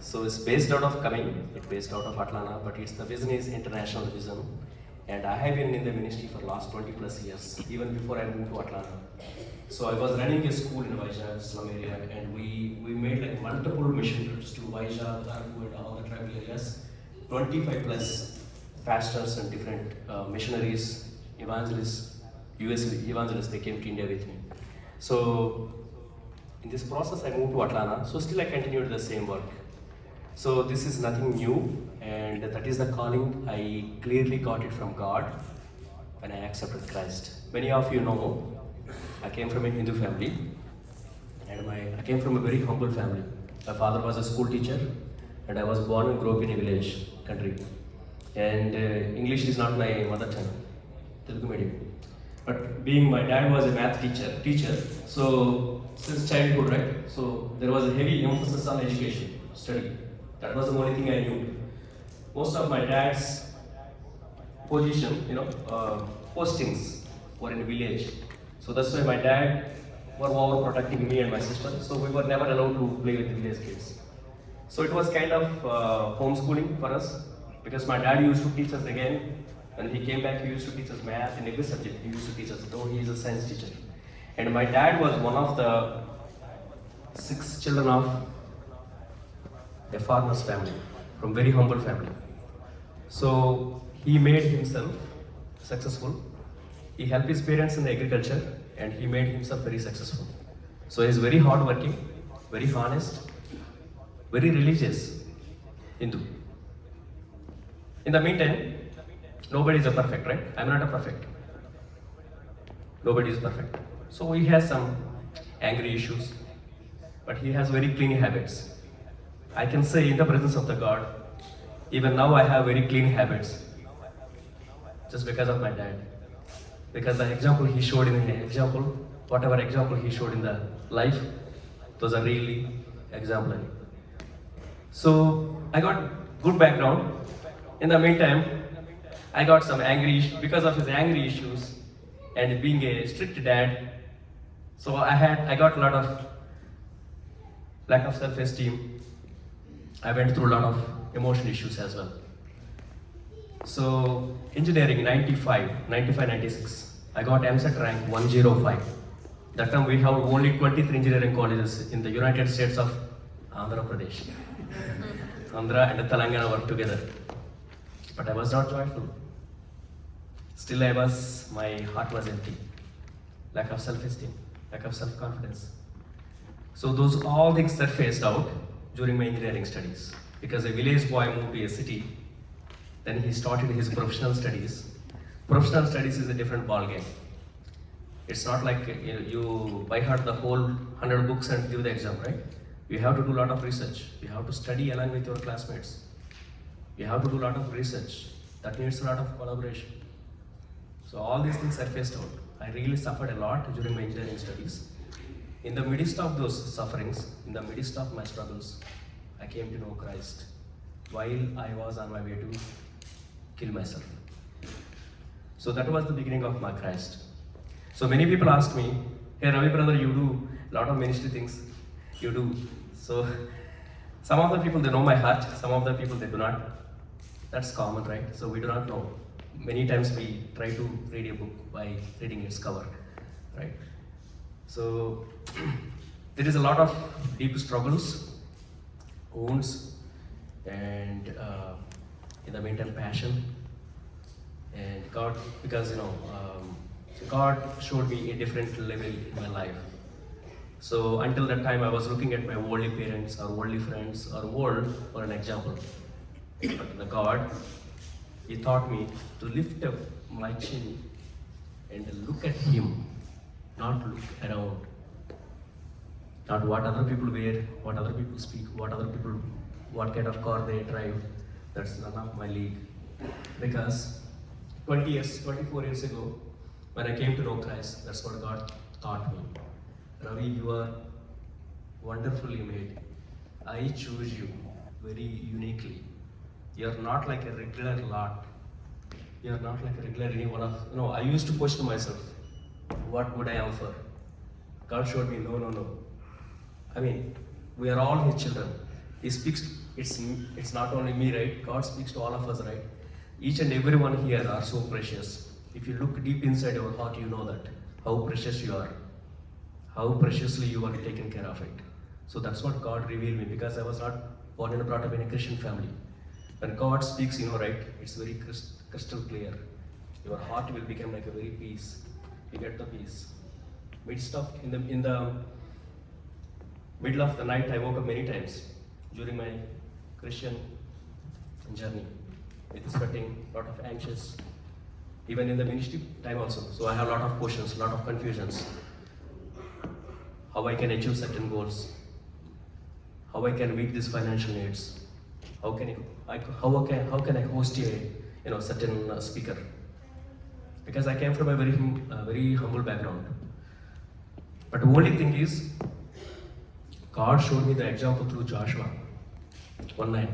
So it's based out of Coming, it's based out of Atlanta, but the vision is international vision. And I have been in the ministry for last 20 plus years, even before I moved to Atlanta. So I was running a school in Vizag, slum area, and we made like multiple mission trips to Vizag, Arku, and all the tribal areas. 25 plus pastors and different missionaries, evangelists, US evangelists, they came to India with me. So in this process, I moved to Atlanta. So still I continued the same work. So this is nothing new, and that is the calling. I clearly got it from God when I accepted Christ. Many of you know, I came from a Hindu family, and I came from a very humble family. My father was a school teacher, and I was born and grew up in a village, country. And English is not my mother tongue, Telugu medium. But being my dad was a math teacher, so since childhood, right? So there was a heavy emphasis on education, study. That was the only thing I knew. Most of my dad's position, postings were in village. So that's why my dad was overprotecting me and my sister. So we were never allowed to play with the village kids. So it was kind of homeschooling for us, because my dad used to teach us again. When he came back, he used to teach us math and every subject. He used to teach us, though he is a science teacher. And my dad was one of the 6 children of a farmer's family, from very humble family. So he made himself successful. He helped his parents in the agriculture, and he made himself very successful. So he's very hardworking, very honest, very religious Hindu. In the meantime, nobody is a perfect, right? I'm not a perfect. Nobody is perfect. So he has some angry issues, but he has very clean habits. I can say in the presence of the God, even now I have very clean habits, just because of my dad. Because the example he showed in the example, whatever example he showed in the life, those are really exemplary. So I got good background. In the meantime, I got some angry issues because of his angry issues and being a strict dad. So I got a lot of lack of self-esteem. I went through a lot of emotional issues as well. So engineering 96, I got MSET rank 105. That time we have only 23 engineering colleges in the United States of Andhra Pradesh. Andhra and Telangana worked together. But I was not joyful. Still my heart was empty. Lack of self-esteem, lack of self-confidence. So those all things surfaced out during my engineering studies. Because a village boy moved to a city, then he started his professional studies. Professional studies is a different ballgame. It's not like you by heart the whole 100 books and give the exam, right? You have to do a lot of research. You have to study along with your classmates. You have to do a lot of research. That needs a lot of collaboration. So all these things surfaced out. I really suffered a lot during my engineering studies. In the midst of those sufferings, in the midst of my struggles, I came to know Christ while I was on my way to kill myself. So that was the beginning of my Christ. So many people ask me, hey Ravi brother, you do a lot of ministry things. You do. So some of the people, they know my heart, some of the people, they do not. That's common, right? So we do not know. Many times we try to read a book by reading its cover, right? So there is a lot of deep struggles, wounds, and in the meantime passion. And God, because God showed me a different level in my life. So until that time I was looking at my worldly parents or worldly friends or world for an example. But the God, He taught me to lift up my chin and look at Him, not look around. Not what other people wear, what other people speak, what kind of car they drive. That's none of my league. Because 24 years ago, when I came to know Christ, that's what God taught me. Ravi, you are wonderfully made. I choose you very uniquely. You are not like a regular lot. You are not like a regular any one of. No, I used to question myself. What would I offer? God showed me, no. I mean, we are all His children. He speaks, it's not only me, right? God speaks to all of us, right? Each and every one here are so precious. If you look deep inside your heart, you know that how precious you are, how preciously you are taken care of it. So that's what God revealed me, because I was not born and brought up in a Christian family. When God speaks, you know, right, it's very crystal clear. Your heart will become like a very peace. You get the peace. In the middle of the night, I woke up many times during my Christian journey, with sweating, lot of anxious, even in the ministry time also. So I have a lot of questions, lot of confusions. How I can achieve certain goals, how I can meet these financial needs, how can I host a certain speaker, because I came from a very humble background. But the only thing is, God showed me the example through Joshua 1:9.